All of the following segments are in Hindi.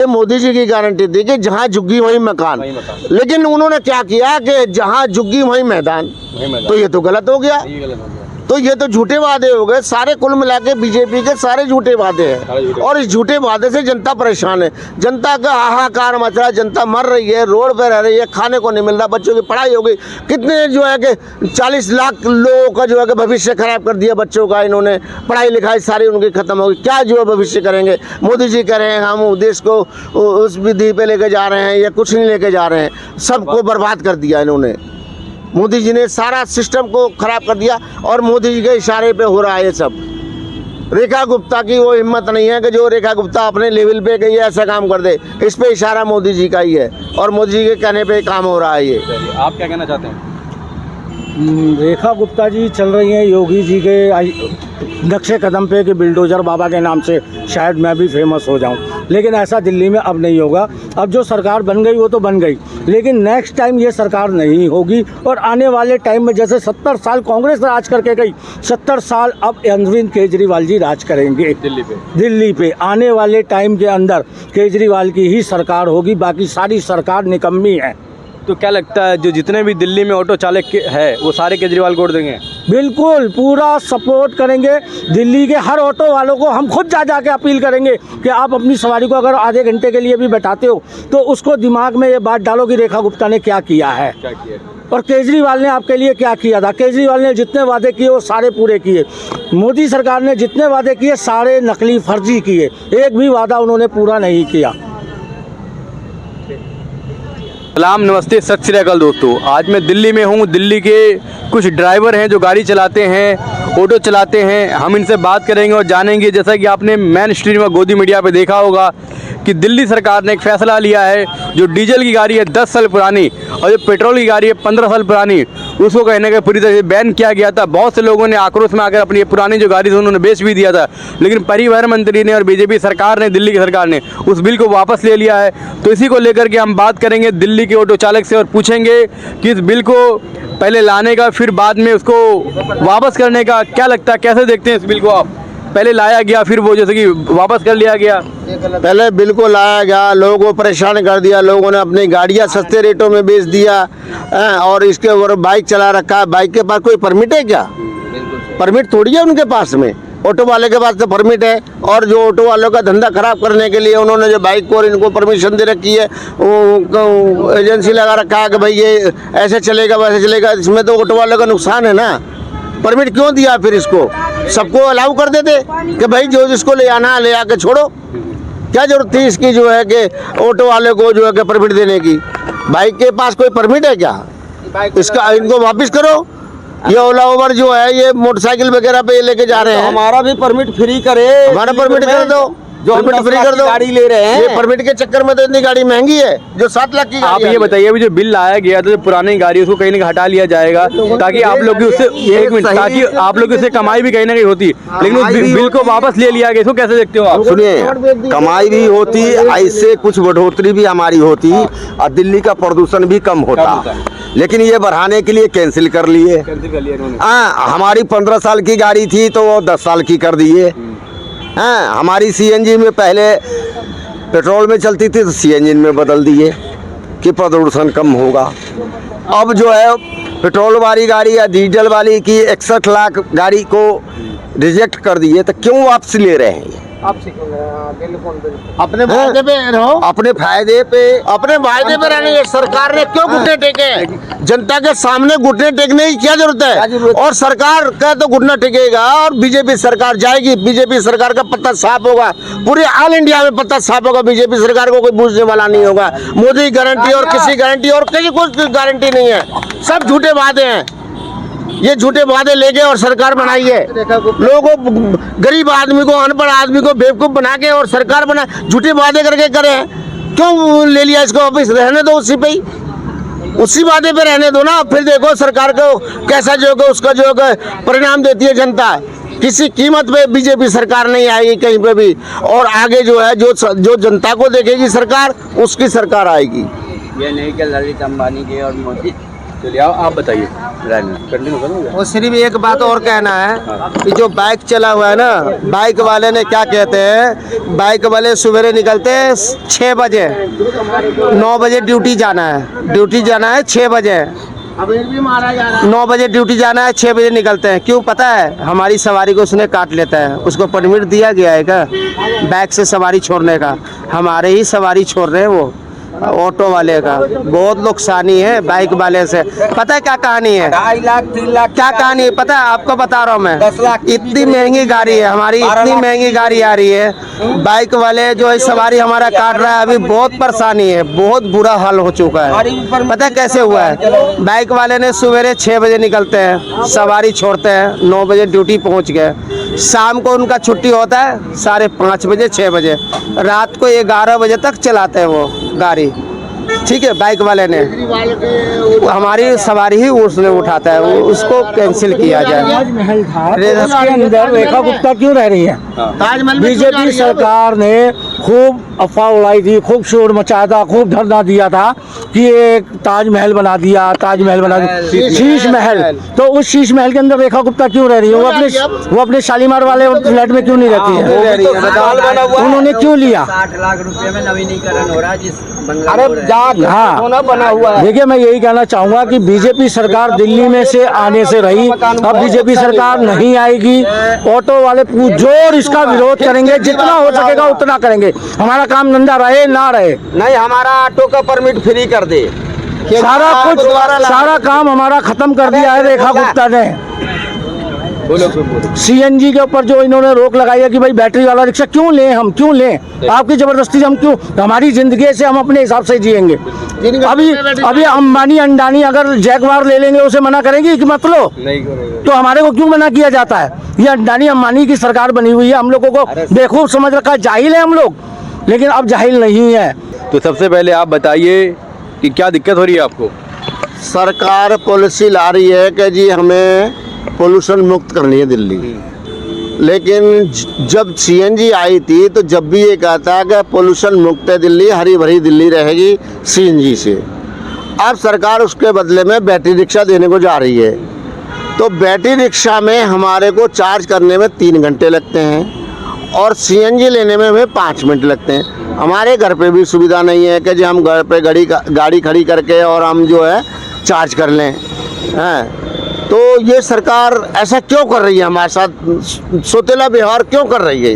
मोदी जी की गारंटी थी कि जहाँ झुग्गी वहीं मकान, लेकिन उन्होंने क्या किया कि जहाँ झुग्गी वहीं मैदान। तो ये तो गलत हो गया। तो ये तो झूठे वादे हो गए सारे, कुल मिला के बीजेपी के सारे झूठे वादे हैं। और इस झूठे वादे से जनता परेशान है, जनता का हाहाकार मच रहा है, जनता मर रही है, रोड पे रह रही है, खाने को नहीं मिल रहा, बच्चों की पढ़ाई हो गई। कितने जो है कि 40 लाख लोगों का जो है कि भविष्य खराब कर दिया बच्चों का इन्होंने, पढ़ाई लिखाई सारी उनकी खत्म हो गई। क्या जो है भविष्य करेंगे? मोदी जी कह रहे हैं हम देश को उस विधि पे लेके जा रहे हैं, या कुछ नहीं लेके जा रहे हैं, सबको बर्बाद कर दिया इन्होंने। मोदी जी ने सारा सिस्टम को खराब कर दिया और मोदी जी के इशारे पे हो रहा है ये सब। रेखा गुप्ता की वो हिम्मत नहीं है कि जो रेखा गुप्ता अपने लेवल पे गई ऐसा काम कर दे। इस पे इशारा मोदी जी का ही है और मोदी जी के कहने पे काम हो रहा है ये। आप क्या कहना चाहते हैं? रेखा गुप्ता जी चल रही हैं योगी जी के नक्शे कदम पे कि बिल्डोजर बाबा के नाम से शायद मैं भी फेमस हो जाऊं, लेकिन ऐसा दिल्ली में अब नहीं होगा। अब जो सरकार बन गई वो तो बन गई, लेकिन नेक्स्ट टाइम ये सरकार नहीं होगी। और आने वाले टाइम में जैसे 70 साल कांग्रेस राज करके गई, 70 साल अब अरविंद केजरीवाल जी राज करेंगे दिल्ली पे। आने वाले टाइम के अंदर केजरीवाल की ही सरकार होगी, बाकी सारी सरकार निकम्मी है। तो क्या लगता है जो जितने भी दिल्ली में ऑटो चालक है वो सारे केजरीवाल को वोट देंगे? बिल्कुल पूरा सपोर्ट करेंगे। दिल्ली के हर ऑटो वालों को हम खुद जा के अपील करेंगे कि आप अपनी सवारी को अगर आधे घंटे के लिए भी बैठाते हो तो उसको दिमाग में ये बात डालो कि रेखा गुप्ता ने क्या किया है और केजरीवाल ने आपके लिए क्या किया था। केजरीवाल ने जितने वादे किए वो सारे पूरे किए। मोदी सरकार ने जितने वादे किए सारे नकली फर्जी किए, एक भी वादा उन्होंने पूरा नहीं किया। सलाम, नमस्ते, सत श्री अकाल दोस्तों। आज मैं दिल्ली में हूँ। दिल्ली के कुछ ड्राइवर हैं जो गाड़ी चलाते हैं, ऑटो चलाते हैं। हम इनसे बात करेंगे और जानेंगे। जैसा कि आपने मेन स्ट्रीम में गोदी मीडिया पे देखा होगा कि दिल्ली सरकार ने एक फ़ैसला लिया है, जो डीजल की गाड़ी है 10 साल पुरानी और जो पेट्रोल की गाड़ी है 15 साल पुरानी, उसको कहने का पूरी तरह से बैन किया गया था। बहुत से लोगों ने आक्रोश में आकर अपनी पुरानी जो गाड़ी थी उन्होंने बेच भी दिया था, लेकिन परिवहन मंत्री ने और बीजेपी सरकार ने, दिल्ली की सरकार ने उस बिल को वापस ले लिया है। तो इसी को लेकर के हम बात करेंगे दिल्ली के ऑटो चालक से और पूछेंगे कि इस बिल को पहले लाने का फिर बाद में उसको वापस करने का क्या लगता है, कैसे देखते हैं इस बिल को आप? पहले लाया गया फिर वो जैसे कि वापस कर लिया गया। पहले बिल को लाया गया, लोगों को परेशान कर दिया, लोगों ने अपनी गाड़ियां सस्ते रेटों में बेच दिया और इसके ऊपर बाइक चला रखा है। बाइक के पास कोई परमिट है क्या? परमिट थोड़ी है उनके पास में। ऑटो वाले के पास तो परमिट है, और जो ऑटो वालों का धंधा खराब करने के लिए उन्होंने जो बाइक को और इनको परमिशन दे रखी है, वो एजेंसी लगा रखा है कि भाई ये ऐसे चलेगा वैसे चलेगा। इसमें तो ऑटो वालों का नुकसान है ना। परमिट क्यों दिया फिर? इसको सबको अलाउ कर देते कि भाई जो जिसको ले आना ले आके छोड़ो। क्या जरूरत थी इसकी जो है कि ऑटो वाले को जो है कि परमिट देने की? बाइक के पास कोई परमिट है क्या? इसका इनको वापस करो। ये ओला उबर जो है ये मोटरसाइकिल वगैरह पे ये लेके जा रहे हैं, हमारा भी परमिट फ्री करे, हमारा परमिट कर दो, जो परमिट फ्री कर दो। गाड़ी ले रहे हैं, ये परमिट के चक्कर में तो इतनी गाड़ी महंगी है जो 7 लाख की। आप ये बताइए, अभी जो बिल लाया गया था जो पुरानी गाड़ी उसको कहीं ना कहीं हटा लिया जाएगा ताकि आप लोग की उससे एक मिनट ताकि आप लोग की उससे कमाई भी कहीं ना कहीं होती, लेकिन उस बिल को वापस ले लिया गया। इसको कैसे देखते हो आप? सुनिए, कमाई भी होती, ऐसे कुछ बढ़ोतरी भी हमारी होती और दिल्ली का प्रदूषण भी कम होता, लेकिन ये बढ़ाने के लिए कैंसिल कर लिए। हमारी 15 साल की गाड़ी थी तो वो 10 साल की कर दिए। हाँ, हमारी सीएनजी में पहले पेट्रोल में चलती थी तो सीएनजी में बदल दिए कि प्रदूषण कम होगा। अब जो है पेट्रोल वाली गाड़ी या डीजल वाली की 61 लाख गाड़ी को रिजेक्ट कर दिए, तो क्यों वापस ले रहे हैं? अपने फायदे पे रहो, अपने फायदे पे रहने की सरकार ने क्यों घुटने टेके? जनता के सामने घुटने टेकने की क्या जरूरत है? और सरकार का तो घुटना टेकेगा और बीजेपी सरकार जाएगी। बीजेपी सरकार का पत्ता साफ होगा, पूरे ऑल इंडिया में पत्ता साफ होगा। बीजेपी सरकार को कोई पूछने वाला नहीं होगा। मोदी गारंटी और किसी गारंटी और किसी कुछ गारंटी नहीं है, सब झूठे वादे हैं। ये झूठे वादे लेके और सरकार बनाई है, लोगों को, गरीब आदमी को, अनपढ़ आदमी को बेवकूफ बना के और सरकार बना, झूठे वादे करके करे। क्यों ले लिया इसको वापस? रहने दो उसी पे ही, उसी वादे पे रहने दो ना। फिर देखो सरकार को कैसा जो है उसका जो है परिणाम देती है जनता। किसी कीमत पे बीजेपी सरकार नहीं आएगी कहीं पे भी, और आगे जो है जो जनता को देखेगी सरकार, उसकी सरकार आएगी। ये नहीं कि ललित अंबानी की और मोदी चलिए आप बताइए, कंटिन्यू करो। वो सिर्फ एक बात और कहना है कि जो बाइक चला हुआ है ना, बाइक वाले ने क्या कहते हैं, बाइक वाले सवेरे निकलते हैं 6 बजे, 9 बजे ड्यूटी जाना है 6 बजे, 9 बजे ड्यूटी जाना है, 6 बजे निकलते हैं। क्यों पता है? हमारी सवारी को उसने काट लेता है। उसको परमिट दिया गया है क्या बाइक से सवारी छोड़ने का? हमारे ही सवारी छोड़ रहे हैं वो ऑटो वाले का। बहुत नुकसानी है बाइक वाले से। पता है क्या कहानी है? 2.5 लाख 3 लाख क्या कहानी है पता है? आपको बता रहा हूँ मैं। 10 लाख इतनी महंगी गाड़ी है हमारी, इतनी महंगी गाड़ी आ रही है, बाइक वाले जो है सवारी हमारा काट रहा है। अभी बहुत परेशानी है, बहुत बुरा हाल हो चुका है। पता है कैसे हुआ है? बाइक वाले ने सवेरे 6 बजे निकलते हैं, सवारी छोड़ते हैं, 9 बजे ड्यूटी पहुंच गए। शाम को उनका छुट्टी होता है 5:30 बजे 6 बजे, रात को 11 बजे तक चलाते हैं वो गाड़ी। ठीक है, बाइक वाले ने हमारी सवारी ही उसने उठाता है, उसको कैंसिल किया जाए। ताजमहल था तो उसके अंदर रेखा गुप्ता क्यों रह रही है? बीजेपी सरकार ने खूब अफवाह उड़ाई थी, खूब शोर मचाया था, खूब धरना दिया था कि एक ताजमहल बना दिया, ताजमहल बना दिया, शीश महल। तो उस शीश महल के अंदर रेखा गुप्ता क्यों रह रही है? वो अपने शालीमार वाले फ्लैट में क्यों नहीं रहती है? उन्होंने क्यों लिया? 60 लाख रुपए में नवीनीकरण हो रहा है जिस हाँ, बना हुआ है। देखिए मैं यही कहना चाहूंगा कि बीजेपी सरकार दिल्ली में से आने से रही, अब बीजेपी सरकार नहीं आएगी। ऑटो वाले जोर इसका विरोध करेंगे, जितना हो सकेगा उतना करेंगे। हमारा काम धंधा रहे ना रहे, नहीं हमारा ऑटो का परमिट फ्री कर दे। सारा काम हमारा खत्म कर दिया है रेखा गुप्ता ने। सीएनजी के ऊपर जो इन्होंने रोक लगाई है कि भाई बैटरी वाला रिक्शा क्यों लें, हम क्यों लें? आपकी जबरदस्ती हम क्यों? हमारी जिंदगी से हम अपने हिसाब से जिएंगे। अभी अंबानी अंडानी अगर जैगवार ले लेंगे उसे मना करेंगे कि मत लो? नहीं करेंगे। तो हमारे को क्यों मना किया जाता है? ये अंडानी अंबानी की सरकार बनी हुई है, हम लोगों को बेवकूफ समझ रखा है, जाहिल है हम लोग, लेकिन अब जाहिल नहीं है। तो सबसे पहले आप बताइए कि क्या दिक्कत हो रही है आपको? सरकार पॉलिसी ला रही है कि जी हमें पोल्यूशन मुक्त करनी है दिल्ली, लेकिन जब सीएनजी आई थी तो जब भी ये कहता है कि पोल्यूशन मुक्त है दिल्ली, हरी भरी दिल्ली रहेगी सीएनजी से। अब सरकार उसके बदले में बैटरी रिक्शा देने को जा रही है। तो बैटरी रिक्शा में हमारे को चार्ज करने में 3 घंटे लगते हैं और सीएनजी लेने में हमें 5 मिनट लगते हैं। हमारे घर पे भी सुविधा नहीं है कि जी हम घर पे गाड़ी खड़ी करके और हम जो है चार्ज कर लें। हैं तो ये सरकार ऐसा क्यों कर रही है हमारे साथ? सोतेला व्यवहार क्यों कर रही है?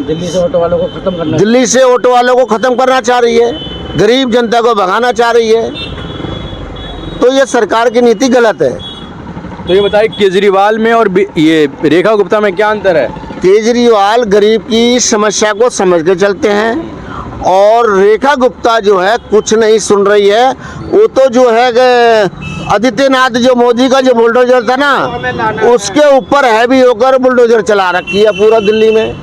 दिल्ली से ऑटो वालों को खत्म करना, दिल्ली से ऑटो वालों को ख़त्म करना चाह रही है, गरीब जनता को भगाना चाह रही है। तो ये सरकार की नीति गलत है। तो ये बताइए केजरीवाल में और ये रेखा गुप्ता में क्या अंतर है? केजरीवाल गरीब की समस्या को समझ के चलते हैं और रेखा गुप्ता जो है कुछ नहीं सुन रही है। वो तो जो है आदित्यनाथ जो मोदी का जो बुलडोजर था ना, उसके ऊपर हैवी होकर बुलडोजर चला रखी है पूरा दिल्ली में।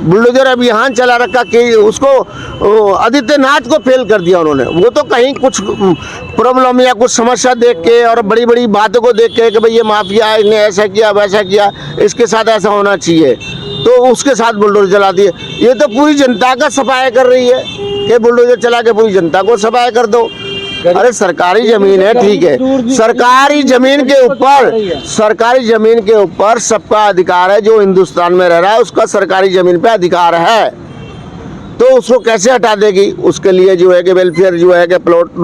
बुलडोजर अभियान चला रखा कि उसको आदित्यनाथ को फेल कर दिया उन्होंने। वो तो कहीं कुछ प्रॉब्लम या कुछ समस्या देख के और बड़ी बड़ी बातों को देख के कि भाई ये माफिया है, इसने ऐसा किया वैसा किया, इसके साथ ऐसा होना चाहिए, तो उसके साथ बुलडोजर चला दिए। ये तो पूरी जनता का सफाया कर रही है कि बुलडोजर चला के पूरी जनता को सफाया कर दो। अरे सरकारी जमीन है, ठीक है, सरकारी जमीन के ऊपर सबका अधिकार है। जो हिंदुस्तान में रह रहा है उसका सरकारी जमीन पे अधिकार है, तो उसको कैसे हटा देगी? उसके लिए जो है कि वेलफेयर जो है कि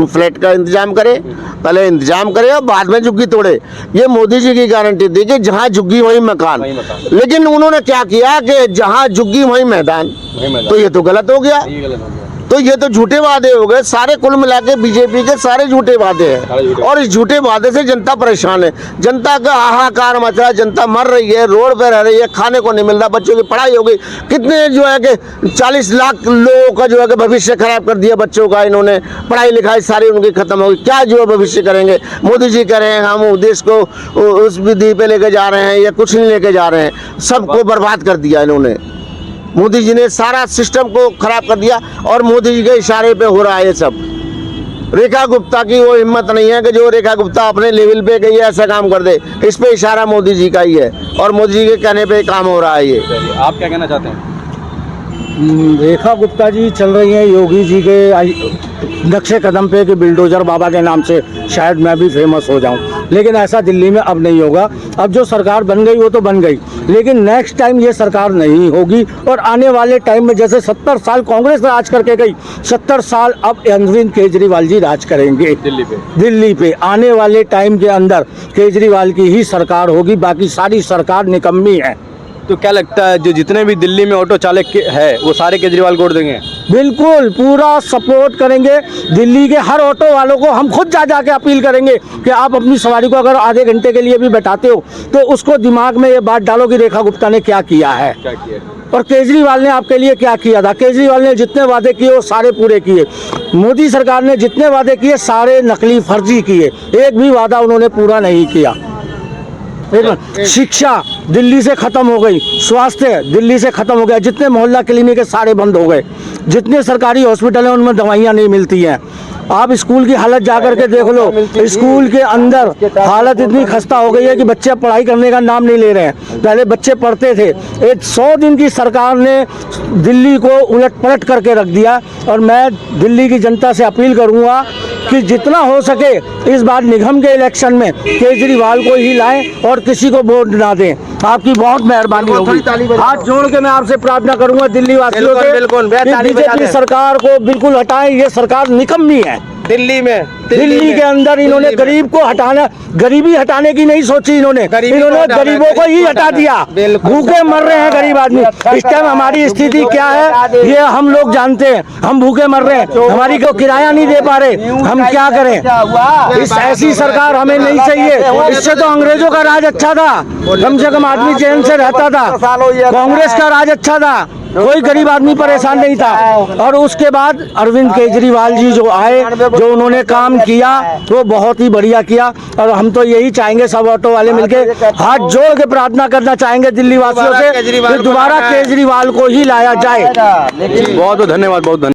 फ्लैट का इंतजाम करे, पहले इंतजाम करे और बाद में झुग्गी तोड़े। ये मोदी जी की गारंटी थी कि जहाँ झुग्गी वहीं मकान, लेकिन उन्होंने क्या किया कि जहाँ झुग्गी वहीं मैदान। तो ये तो गलत हो गया। तो ये तो झूठे वादे हो गए सारे, कुल मिला के बीजेपी के सारे झूठे वादे हैं। और इस झूठे वादे से जनता परेशान है, जनता का हाहाकार मच रहा है, जनता मर रही है, रोड पे रह रही है, खाने को नहीं मिल रहा, बच्चों की पढ़ाई हो गई। कितने जो है कि 40 लाख लोगों का जो है कि भविष्य खराब कर दिया बच्चों का इन्होंने। पढ़ाई लिखाई सारी उनकी खत्म हो गई। क्या जो है भविष्य करेंगे? मोदी जी कह रहे हैं हम देश को उस विधि पे लेके जा रहे हैं या कुछ नहीं लेके जा रहे हैं, सबको बर्बाद कर दिया इन्होंने। मोदी जी ने सारा सिस्टम को खराब कर दिया और मोदी जी के इशारे पे हो रहा है ये सब। रेखा गुप्ता की वो हिम्मत नहीं है कि जो रेखा गुप्ता अपने लेवल पे गई है ऐसा काम कर दे। इस पे इशारा मोदी जी का ही है और मोदी जी के कहने पे काम हो रहा है ये। आप क्या कहना चाहते हैं? रेखा गुप्ता जी चल रही हैं योगी जी के नक्शे कदम पे कि बिल्डोजर बाबा के नाम से शायद मैं भी फेमस हो जाऊं, लेकिन ऐसा दिल्ली में अब नहीं होगा। अब जो सरकार बन गई वो तो बन गई, लेकिन नेक्स्ट टाइम ये सरकार नहीं होगी। और आने वाले टाइम में जैसे 70 साल कांग्रेस राज करके गई, 70 साल अब अरविंद केजरीवाल जी राज करेंगे दिल्ली पे। आने वाले टाइम के अंदर केजरीवाल की ही सरकार होगी, बाकी सारी सरकार निकम्मी है। तो क्या लगता है जो जितने भी दिल्ली में ऑटो चालक है वो सारे केजरीवाल को वोट देंगे? बिल्कुल पूरा सपोर्ट करेंगे। दिल्ली के हर ऑटो वालों को हम खुद जा के अपील करेंगे कि आप अपनी सवारी को अगर आधे घंटे के लिए भी बैठाते हो तो उसको दिमाग में ये बात डालो कि रेखा गुप्ता ने क्या किया है और केजरीवाल ने आपके लिए क्या किया था। केजरीवाल ने जितने वादे किए वो सारे पूरे किए। मोदी सरकार ने जितने वादे किए सारे नकली फर्जी किए, एक भी वादा उन्होंने पूरा नहीं किया। शिक्षा दिल्ली से खत्म हो गई, स्वास्थ्य दिल्ली से खत्म हो गया, जितने मोहल्ला क्लिनिक है सारे बंद हो गए, जितने सरकारी हॉस्पिटल हैं उनमें दवाइयाँ नहीं मिलती हैं। आप स्कूल की हालत जाकर के देख लो, स्कूल के अंदर हालत इतनी खस्ता हो गई है कि बच्चे पढ़ाई करने का नाम नहीं ले रहे हैं। पहले बच्चे पढ़ते थे। 100 दिन की सरकार ने दिल्ली को उलट पलट करके रख दिया। और मैं दिल्ली की जनता से अपील करूंगा कि जितना हो सके इस बार निगम के इलेक्शन में केजरीवाल को ही लाएं और किसी को वोट ना दें। आपकी बहुत मेहरबानी होगी। हाथ जोड़ के मैं आपसे प्रार्थना करूंगा दिल्ली वासियों से, बीजेपी सरकार को बिल्कुल हटाएं। ये सरकार निकम्मी है। दिल्ली के अंदर इन्होंने गरीब को हटाना, गरीबी हटाने की नहीं सोची, इन्होंने गरीबों को ही हटा दिया। भूखे मर रहे हैं गरीब आदमी। इस टाइम हमारी स्थिति क्या है ये हम लोग जानते हैं। हम भूखे मर रहे हैं, हमारी को किराया नहीं दे पा रहे, हम क्या करें। इस ऐसी सरकार हमें नहीं चाहिए। इससे तो अंग्रेजों का राज अच्छा था, कम से कम आदमी चैन से रहता था। कांग्रेस का राज अच्छा था, कोई गरीब आदमी परेशान नहीं था। और उसके बाद अरविंद केजरीवाल जी जो आए, जो उन्होंने काम किया वो बहुत ही बढ़िया किया। और हम तो यही चाहेंगे, सब ऑटो वाले मिलके हाथ जोड़ के प्रार्थना करना चाहेंगे दिल्ली वासियों से कि दोबारा केजरीवाल को ही लाया जाए। बहुत बहुत धन्यवाद, बहुत धन्यवाद।